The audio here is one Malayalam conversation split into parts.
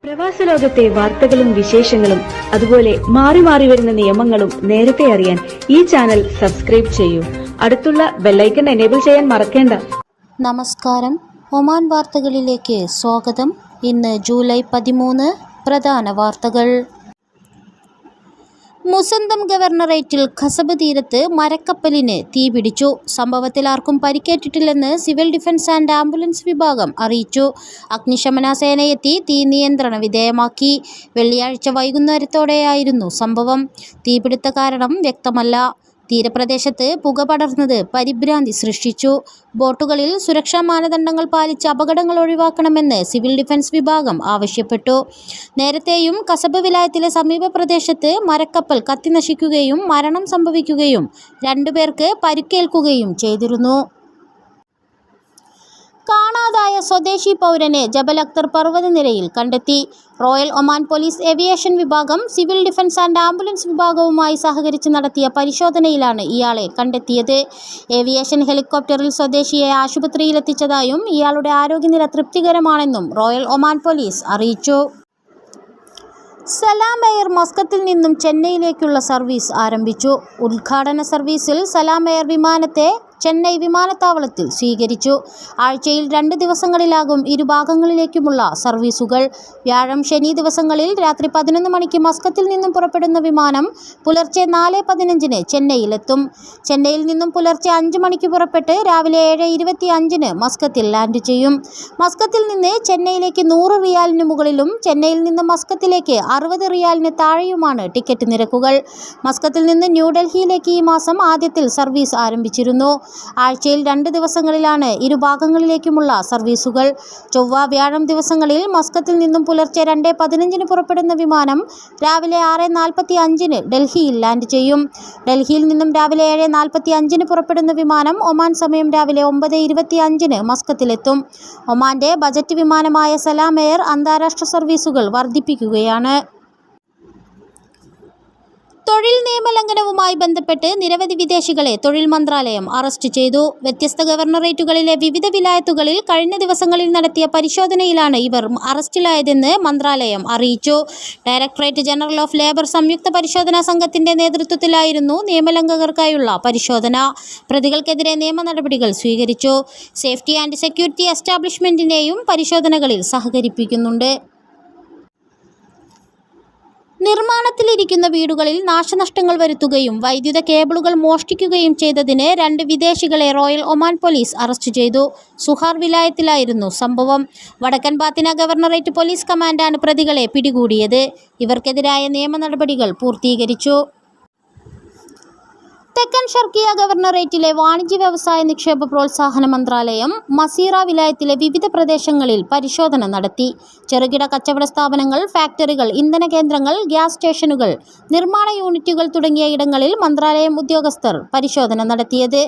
പ്രവാസ ലോകത്തെ വാർത്തകളും വിശേഷങ്ങളും അതുപോലെ മാറി മാറി വരുന്ന നിയമങ്ങളും നേരത്തെ അറിയാൻ ഈ ചാനൽ സബ്സ്ക്രൈബ് ചെയ്യൂ. അടുത്തുള്ള ബെല്ലൈക്കൺ എനേബിൾ ചെയ്യാൻ മറക്കേണ്ട. നമസ്കാരം, ഒമാൻ വാർത്തകളിലേക്ക് സ്വാഗതം. ഇന്ന് ജൂലൈ 13. പ്രധാന വാർത്തകൾ. മുസന്തം ഗവർണറേറ്റിൽ ഖസബ് തീരത്ത് മരക്കപ്പലിന് തീപിടിച്ചു. സംഭവത്തിൽ ആർക്കും പരിക്കേറ്റിട്ടില്ലെന്ന് സിവിൽ ഡിഫൻസ് ആൻഡ് ആംബുലൻസ് വിഭാഗം അറിയിച്ചു. അഗ്നിശമന സേനയെത്തി തീ നിയന്ത്രണ വിധേയമാക്കി. വെള്ളിയാഴ്ച വൈകുന്നേരത്തോടെയായിരുന്നു സംഭവം. തീപിടുത്ത കാരണം വ്യക്തമല്ല. തീരപ്രദേശത്ത് പുക പടർന്നത് പരിഭ്രാന്തി സൃഷ്ടിച്ചു. ബോട്ടുകളിൽ സുരക്ഷാ മാനദണ്ഡങ്ങൾ പാലിച്ച് അപകടങ്ങൾ ഒഴിവാക്കണമെന്ന് സിവിൽ ഡിഫൻസ് വിഭാഗം ആവശ്യപ്പെട്ടു. നേരത്തെയും ഖസബ് വിലായത്തിലെ സമീപ പ്രദേശത്ത് മരക്കപ്പൽ കത്തിനശിക്കുകയും മരണം സംഭവിക്കുകയും 2 പേർക്ക് പരിക്കേൽക്കുകയും ചെയ്തിരുന്നു. കാണാതായ സ്വദേശി പൗരനെ ജബൽ അക്തർ പർവ്വതനിരയിൽ കണ്ടെത്തി. റോയൽ ഒമാൻ പോലീസ് ഏവിയേഷൻ വിഭാഗം സിവിൽ ഡിഫൻസ് ആൻഡ് ആംബുലൻസ് വിഭാഗവുമായി സഹകരിച്ച് നടത്തിയ പരിശോധനയിലാണ് ഇയാളെ കണ്ടെത്തിയത്. ഏവിയേഷൻ ഹെലികോപ്റ്ററിൽ സ്വദേശിയെ ആശുപത്രിയിലെത്തിച്ചതായും ഇയാളുടെ ആരോഗ്യനില തൃപ്തികരമാണെന്നും റോയൽ ഒമാൻ പോലീസ് അറിയിച്ചു. സലാം എയർ മസ്കത്തിൽ നിന്നും ചെന്നൈയിലേക്കുള്ള സർവീസ് ആരംഭിച്ചു. ഉദ്ഘാടന സർവീസിൽ സലാം എയർ വിമാനത്തെ ചെന്നൈ വിമാനത്താവളത്തിൽ സ്വീകരിച്ചു. ആഴ്ചയിൽ 2 ദിവസങ്ങളിലാകും ഇരുഭാഗങ്ങളിലേക്കുമുള്ള സർവീസുകൾ. വ്യാഴം, ശനി ദിവസങ്ങളിൽ രാത്രി 11 മണിക്ക് മസ്കത്തിൽ നിന്നും പുറപ്പെടുന്ന വിമാനം പുലർച്ചെ 4:15 ചെന്നൈയിലെത്തും. ചെന്നൈയിൽ നിന്നും പുലർച്ചെ 5 മണിക്ക് പുറപ്പെട്ട് രാവിലെ 7:25 മസ്കത്തിൽ ലാൻഡ് ചെയ്യും. മസ്കത്തിൽ നിന്ന് ചെന്നൈയിലേക്ക് 100 റിയാലിന് മുകളിലും ചെന്നൈയിൽ നിന്ന് മസ്കത്തിലേക്ക് 60 റിയാലിന് താഴെയുമാണ് ടിക്കറ്റ് നിരക്കുകൾ. മസ്കത്തിൽ നിന്ന് ന്യൂഡൽഹിയിലേക്ക് ഈ മാസം ആദ്യത്തിൽ സർവീസ് ആരംഭിച്ചിരുന്നു. ആഴ്ചയിൽ 2 ദിവസങ്ങളിലാണ് ഇരുഭാഗങ്ങളിലേക്കുമുള്ള സർവീസുകൾ. ചൊവ്വ, വ്യാഴം ദിവസങ്ങളിൽ മസ്കത്തിൽ നിന്നും പുലർച്ചെ 2:15 പുറപ്പെടുന്ന വിമാനം രാവിലെ 6:45 ഡൽഹിയിൽ ലാൻഡ് ചെയ്യും. ഡൽഹിയിൽ നിന്നും രാവിലെ 7:45 പുറപ്പെടുന്ന വിമാനം ഒമാൻ സമയം രാവിലെ 9:25 മസ്കത്തിലെത്തും. ഒമാന്റെ ബജറ്റ് വിമാനമായ സലാം എയർ അന്താരാഷ്ട്ര സർവീസുകൾ വർദ്ധിപ്പിക്കുകയാണ്. തൊഴിൽ നിയമലംഘനവുമായി ബന്ധപ്പെട്ട് നിരവധി വിദേശികളെ തൊഴിൽ മന്ത്രാലയം അറസ്റ്റ് ചെയ്തു. വ്യത്യസ്ത ഗവർണറേറ്റുകളിലെ വിവിധ വിലായത്തുകളിൽ കഴിഞ്ഞ ദിവസങ്ങളിൽ നടത്തിയ പരിശോധനയിലാണ് ഇവർ അറസ്റ്റിലായതെന്ന് മന്ത്രാലയം അറിയിച്ചു. ഡയറക്ടറേറ്റ് ജനറൽ ഓഫ് ലേബർ സംയുക്ത പരിശോധനാ സംഘത്തിന്റെ നേതൃത്വത്തിലായിരുന്നു നിയമലംഘകർക്കായുള്ള പരിശോധന. പ്രതികൾക്കെതിരെ നിയമ നടപടികൾ സ്വീകരിച്ചു. സേഫ്റ്റി ആൻഡ് സെക്യൂരിറ്റി എസ്റ്റാബ്ലിഷ്മെന്റിനെയും പരിശോധനകളിൽ സഹകരിപ്പിക്കുന്നുണ്ട്. നിർമ്മാണത്തിലിരിക്കുന്ന വീടുകളിൽ നാശനഷ്ടങ്ങൾ വരുത്തുകയും വൈദ്യുത കേബിളുകൾ മോഷ്ടിക്കുകയും ചെയ്തതിന് 2 വിദേശികളെ റോയൽ ഒമാൻ പോലീസ് അറസ്റ്റ് ചെയ്തു. സുഹാർ വിലായത്തിലായിരുന്നു സംഭവം. വടക്കൻ ബാത്തിന ഗവർണറേറ്റ് പോലീസ് കമാൻഡാണ് പ്രതികളെ പിടികൂടിയത്. ഇവർക്കെതിരായ നിയമ നടപടികൾ പൂർത്തീകരിച്ചു. തെക്കൻ ഷർക്കിയ ഗവർണറേറ്റിലെ വാണിജ്യ വ്യവസായ നിക്ഷേപ പ്രോത്സാഹന മന്ത്രാലയം മസീറ വിലായത്തിലെ വിവിധ പ്രദേശങ്ങളിൽ പരിശോധന നടത്തി. ചെറുകിട കച്ചവട സ്ഥാപനങ്ങൾ, ഫാക്ടറികൾ, ഇന്ധന കേന്ദ്രങ്ങൾ, ഗ്യാസ് സ്റ്റേഷനുകൾ, നിർമ്മാണ യൂണിറ്റുകൾ തുടങ്ങിയ ഇടങ്ങളിൽ മന്ത്രാലയം ഉദ്യോഗസ്ഥർ പരിശോധന നടത്തിയത്.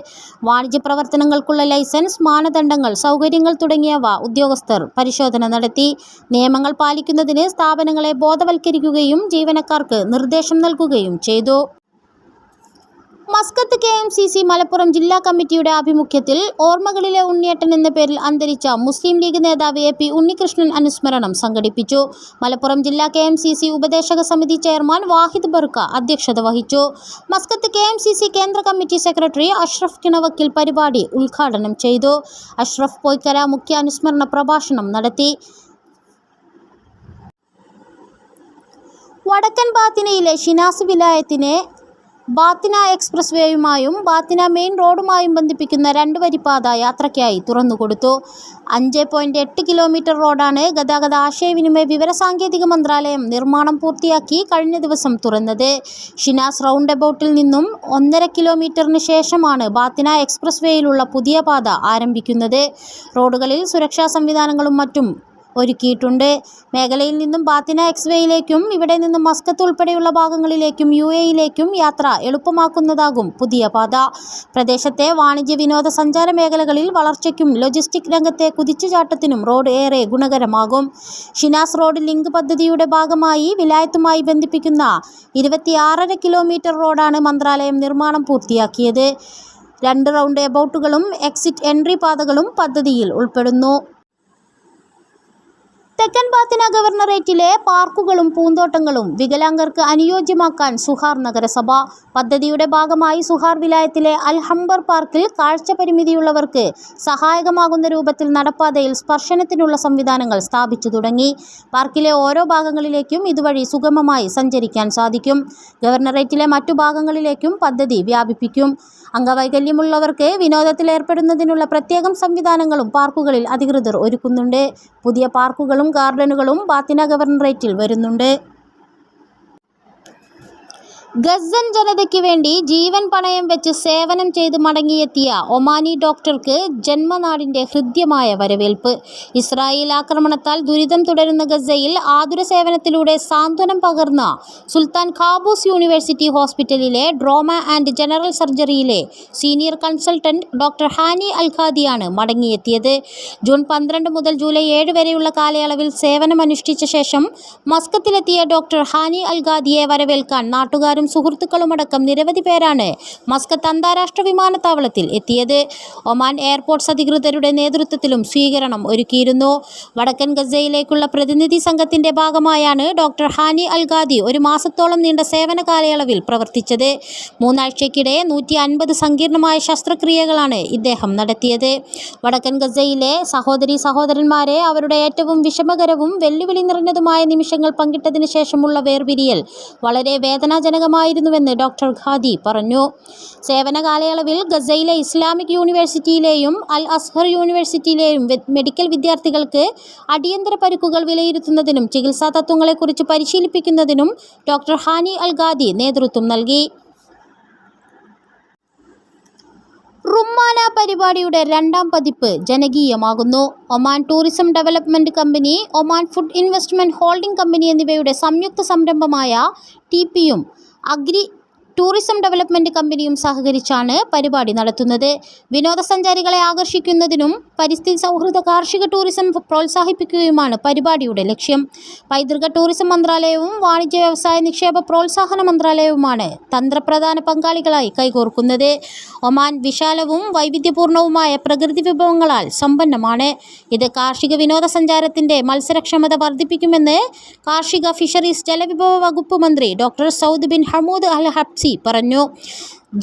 വാണിജ്യ പ്രവർത്തനങ്ങൾക്കുള്ള ലൈസൻസ്, മാനദണ്ഡങ്ങൾ, സൗകര്യങ്ങൾ തുടങ്ങിയവ ഉദ്യോഗസ്ഥർ പരിശോധന നടത്തി. നിയമങ്ങൾ പാലിക്കുന്നതിന് സ്ഥാപനങ്ങളെ ബോധവൽക്കരിക്കുകയും ജീവനക്കാർക്ക് നിർദ്ദേശം നൽകുകയും ചെയ്തു. മസ്കത്ത് KMCC മലപ്പുറം ജില്ലാ കമ്മിറ്റിയുടെ ആഭിമുഖ്യത്തിൽ ഓർമ്മകളിലെ ഉണ്ണിയേട്ടൻ എന്ന പേരിൽ അന്തരിച്ച മുസ്ലിം ലീഗ് നേതാവ് AP ഉണ്ണികൃഷ്ണൻ അനുസ്മരണം സംഘടിപ്പിച്ചു. മലപ്പുറം ജില്ലാ KMCC ഉപദേശക സമിതി ചെയർമാൻ വാഹിദ് ബർക്ക അധ്യക്ഷത വഹിച്ചു. മസ്കത്ത് KMCC കേന്ദ്ര കമ്മിറ്റി സെക്രട്ടറി അഷ്റഫ് കിണവക്കിൽ പരിപാടി ഉദ്ഘാടനം ചെയ്തു. അഷ്റഫ് പോയ്ക്കര മുഖ്യ അനുസ്മരണ പ്രഭാഷണം നടത്തി. വടക്കൻ ബാത്തിനയിലെ ഷിനാസ് വിലായത്തിനെ ബാത്തിന എക്സ്പ്രസ് വേയുമായും ബാത്തിന മെയിൻ റോഡുമായും ബന്ധിപ്പിക്കുന്ന 2 വരിപ്പാത യാത്രയ്ക്കായി തുറന്നുകൊടുത്തു. 5.8 കിലോമീറ്റർ റോഡാണ് ഗതാഗത ആശയവിനിമയ വിവരസാങ്കേതിക മന്ത്രാലയം നിർമ്മാണം പൂർത്തിയാക്കി കഴിഞ്ഞ ദിവസം തുറന്നത്. ഷിനാസ് റൗണ്ട് എബൌട്ടിൽ നിന്നും 1.5 കിലോമീറ്ററിന് ശേഷമാണ് ബാത്തിന എക്സ്പ്രസ് വേയിലുള്ള പുതിയ പാത ആരംഭിക്കുന്നത്. റോഡുകളിൽ സുരക്ഷാ സംവിധാനങ്ങളും മറ്റും ഒരുക്കിയിട്ടുണ്ട്. മേഖലയിൽ നിന്നും ബാത്തിന എക്സ്വേയിലേക്കും ഇവിടെ നിന്നും മസ്കത്ത് ഉൾപ്പെടെയുള്ള ഭാഗങ്ങളിലേക്കും UAEയിലേക്കും യാത്ര എളുപ്പമാക്കുന്നതാകും പുതിയ പാത. പ്രദേശത്തെ വാണിജ്യ വിനോദസഞ്ചാര മേഖലകളിൽ വളർച്ചയ്ക്കും ലോജിസ്റ്റിക് രംഗത്തെ കുതിച്ചുചാട്ടത്തിനും റോഡ് ഏറെ ഗുണകരമാകും. ഷിനാസ് റോഡ് ലിങ്ക് പദ്ധതിയുടെ ഭാഗമായി വിലായത്തുമായി ബന്ധിപ്പിക്കുന്ന 26.5 കിലോമീറ്റർ റോഡാണ് മന്ത്രാലയം നിർമ്മാണം പൂർത്തിയാക്കിയത്. 2 റൗണ്ട് എബൌട്ടുകളും എക്സിറ്റ് എൻട്രി പാതകളും പദ്ധതിയിൽ ഉൾപ്പെടുന്നു. തെക്കൻ ബാത്തിന ഗവർണറേറ്റിലെ പാർക്കുകളും പൂന്തോട്ടങ്ങളും വികലാംഗർക്ക് അനുയോജ്യമാക്കാൻ സുഹാർ നഗരസഭ. പദ്ധതിയുടെ ഭാഗമായി സുഹാർ വിലായത്തിലെ അൽഹംബർ പാർക്കിൽ കാഴ്ച പരിമിതിയുള്ളവർക്ക് സഹായകമാകുന്ന രൂപത്തിൽ നടപ്പാതയിൽ സ്പർശനത്തിനുള്ള സംവിധാനങ്ങൾ സ്ഥാപിച്ചു തുടങ്ങി. പാർക്കിലെ ഓരോ ഭാഗങ്ങളിലേക്കും ഇതുവഴി സുഗമമായി സഞ്ചരിക്കാൻ സാധിക്കും. ഗവർണറേറ്റിലെ മറ്റു ഭാഗങ്ങളിലേക്കും പദ്ധതി വ്യാപിപ്പിക്കും. അംഗവൈകല്യമുള്ളവർക്ക് വിനോദത്തിലേർപ്പെടുന്നതിനുള്ള പ്രത്യേകം സംവിധാനങ്ങളും പാർക്കുകളിൽ അധികൃതർ ഒരുക്കുന്നുണ്ട്. പുതിയ പാർക്കുകളും ഗാർഡനുകളും ബാത്തിന ഗവർണറേറ്റിൽ വരുന്നുണ്ട്. ഗസൻ ജനതയ്ക്ക് വേണ്ടി ജീവൻ പണയം വെച്ച് സേവനം ചെയ്ത് മടങ്ങിയെത്തിയ ഒമാനി ഡോക്ടർക്ക് ജന്മനാടിൻ്റെ ഹൃദ്യമായ വരവേൽപ്പ്. ഇസ്രായേൽ ആക്രമണത്താൽ ദുരിതം തുടരുന്ന ഗസയിൽ ആതുര സേവനത്തിലൂടെ സാന്ത്വനം പകർന്ന സുൽത്താൻ ഖാബൂസ് യൂണിവേഴ്സിറ്റി ഹോസ്പിറ്റലിലെ ട്രോമ ആൻഡ് ജനറൽ സർജറിയിലെ സീനിയർ കൺസൾട്ടന്റ് ഡോക്ടർ ഹാനി അൽഖാദിയാണ് മടങ്ങിയെത്തിയത്. ജൂൺ 12 മുതൽ ജൂലൈ 7 വരെയുള്ള കാലയളവിൽ സേവനമനുഷ്ഠിച്ച ശേഷം മസ്കത്തിലെത്തിയ ഡോക്ടർ ഹാനി അൽഖാദിയെ വരവേൽക്കാൻ നാട്ടുകാരും സുഹൃത്തുക്കളുമടക്കം നിരവധി പേരാണ് മസ്കത്ത് അന്താരാഷ്ട്ര വിമാനത്താവളത്തിൽ എത്തിയത്. ഒമാൻ എയർപോർട്ട്സ് അധികൃതരുടെ നേതൃത്വത്തിലും സ്വീകരണം ഒരുക്കിയിരുന്നു. വടക്കൻ ഗസയിലേക്കുള്ള പ്രതിനിധി സംഘത്തിന്റെ ഭാഗമായാണ് ഡോക്ടർ ഹാനി അൽഖാദി ഒരു മാസത്തോളം നീണ്ട സേവന കാലയളവിൽ പ്രവർത്തിച്ചത്. 3 ആഴ്ചയ്ക്കിടെ 150 സങ്കീർണമായ ശസ്ത്രക്രിയകളാണ് ഇദ്ദേഹം നടത്തിയത്. വടക്കൻ ഗസയിലെ സഹോദരീ സഹോദരന്മാരെ അവരുടെ ഏറ്റവും വിഷമകരവും വെല്ലുവിളി നിറഞ്ഞതുമായ നിമിഷങ്ങൾ പങ്കിട്ടതിന് ശേഷമുള്ള വേർപിരിയൽ വളരെ വേദനാജനകമായിരുന്നുവെന്ന് ഡോക്ടർ ഖാദി പറഞ്ഞു. സേവന കാലയളവിൽ ഗസയിലെ ഇസ്ലാമിക് യൂണിവേഴ്സിറ്റിയിലെയും അൽ അസ്ഹർ യൂണിവേഴ്സിറ്റിയിലെയും മെഡിക്കൽ വിദ്യാർത്ഥികൾക്ക് അടിയന്തര പരിക്കുകൾ വിലയിരുത്തുന്നതിനും ചികിത്സാ തത്വങ്ങളെക്കുറിച്ച് പരിശീലിപ്പിക്കുന്നതിനും ഡോക്ടർ ഹാനി അൽഖാദി നേതൃത്വം നൽകി. റുമ്മാന പരിപാടിയുടെ 2ാം പതിപ്പ് ജനകീയമാകുന്നു. Oman tourism development company, Oman food investment holding company എന്നിവയുടെ സംയുക്ത സംരംഭമായ ടിപിയും അഗ്രി ടൂറിസം ഡെവലപ്മെന്റ് കമ്പനിയും സഹകരിച്ചാണ് പരിപാടി നടത്തുന്നത്. വിനോദസഞ്ചാരികളെ ആകർഷിക്കുന്നതിനും പരിസ്ഥിതി സൗഹൃദ കാർഷിക ടൂറിസം പ്രോത്സാഹിപ്പിക്കുകയുമാണ് പരിപാടിയുടെ ലക്ഷ്യം. പൈതൃക ടൂറിസം മന്ത്രാലയവും വാണിജ്യ വ്യവസായ നിക്ഷേപ പ്രോത്സാഹന മന്ത്രാലയവുമാണ് തന്ത്രപ്രധാന പങ്കാളികളായി കൈകോർക്കുന്നത്. ഒമാൻ വിശാലവും വൈവിധ്യപൂർണവുമായ പ്രകൃതി വിഭവങ്ങളാൽ സമ്പന്നമാണ്. ഇത് കാർഷിക വിനോദസഞ്ചാരത്തിന്റെ മത്സരക്ഷമത വർദ്ധിപ്പിക്കുമെന്ന് കാർഷിക, ഫിഷറീസ്, ജലവിഭവ വകുപ്പ് മന്ത്രി ഡോക്ടർ സൗദ് ബിൻ ഹമൂദ് അൽ ഹബ്സി പറഞ്ഞു.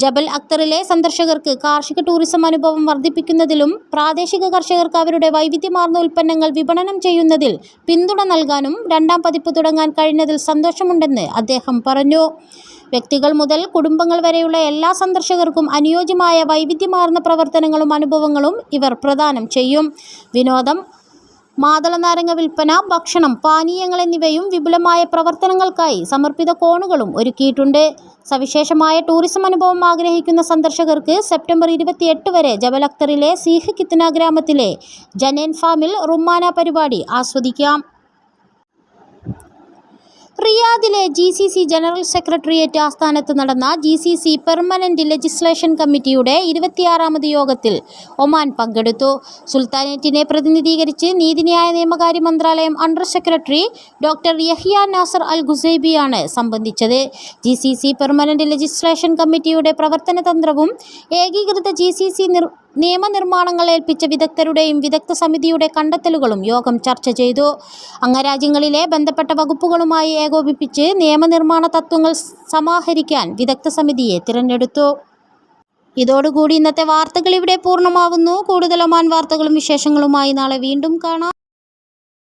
ജബൽ അക്തറിലെ സന്ദർശകർക്ക് കാർഷിക ടൂറിസം അനുഭവം വർദ്ധിപ്പിക്കുന്നതിലും പ്രാദേശിക കർഷകർക്ക് അവരുടെ വൈവിധ്യമാർന്ന ഉൽപ്പന്നങ്ങൾ വിപണനം ചെയ്യുന്നതിൽ പിന്തുണ നൽകാനും 2ാം പതിപ്പ് തുടങ്ങാൻ കഴിഞ്ഞതിൽ സന്തോഷമുണ്ടെന്ന് അദ്ദേഹം പറഞ്ഞു. വ്യക്തികൾ മുതൽ കുടുംബങ്ങൾ വരെയുള്ള എല്ലാ സന്ദർശകർക്കും അനുയോജ്യമായ വൈവിധ്യമാർന്ന പ്രവർത്തനങ്ങളും അനുഭവങ്ങളും ഇവർ പ്രദാനം ചെയ്യും. വിനോദം, മാതള നാരങ്ങ വിൽപ്പന, ഭക്ഷണം, പാനീയങ്ങൾ എന്നിവയും വിപുലമായ പ്രവർത്തനങ്ങൾക്കായി സമർപ്പിത കോണുകളും ഒരുക്കിയിട്ടുണ്ട്. സവിശേഷമായ ടൂറിസം അനുഭവം ആഗ്രഹിക്കുന്ന സന്ദർശകർക്ക് സെപ്റ്റംബർ 28 വരെ ജബൽ അക്തറിലെ സീഹ് കിത്ന ഗ്രാമത്തിലെ ജനേൻ ഫാമിൽ റുമ്മാന പരിപാടി ആസ്വദിക്കാം. റിയാദിലെ GCC ജനറൽ സെക്രട്ടേറിയറ്റ് ആസ്ഥാനത്ത് നടന്ന GCC പെർമനന്റ് ലെജിസ്ലേഷൻ കമ്മിറ്റിയുടെ 26ാമത് യോഗത്തിൽ ഒമാൻ പങ്കെടുത്തു. സുൽത്താനേറ്റിനെ പ്രതിനിധീകരിച്ച് നീതിന്യായ നിയമകാര്യ മന്ത്രാലയം under secretary doctor Yahya Nasser Al ഖുസൈബിയാണ് സംബന്ധിച്ചത്. GCC പെർമനന്റ് ലെജിസ്ലേഷൻ കമ്മിറ്റിയുടെ പ്രവർത്തന തന്ത്രവും ഏകീകൃത GCC നിയമനിർമ്മാണങ്ങൾ ഏൽപ്പിച്ച വിദഗ്ധരുടെയും വിദഗ്ധ സമിതിയുടെ കണ്ടെത്തലുകളും യോഗം ചർച്ച ചെയ്തു. അംഗരാജ്യങ്ങളിലെ ബന്ധപ്പെട്ട വകുപ്പുകളുമായി ഏകോപിപ്പിച്ച് നിയമനിർമ്മാണ തത്വങ്ങൾ സമാഹരിക്കാൻ വിദഗ്ധ സമിതിയെ തിരഞ്ഞെടുത്തു. ഇതോടുകൂടി ഇന്നത്തെ വാർത്തകൾ ഇവിടെ പൂർണ്ണമാവുന്നു. കൂടുതൽ ഒമാൻ വാർത്തകളും വിശേഷങ്ങളുമായി നാളെ വീണ്ടും കാണാം.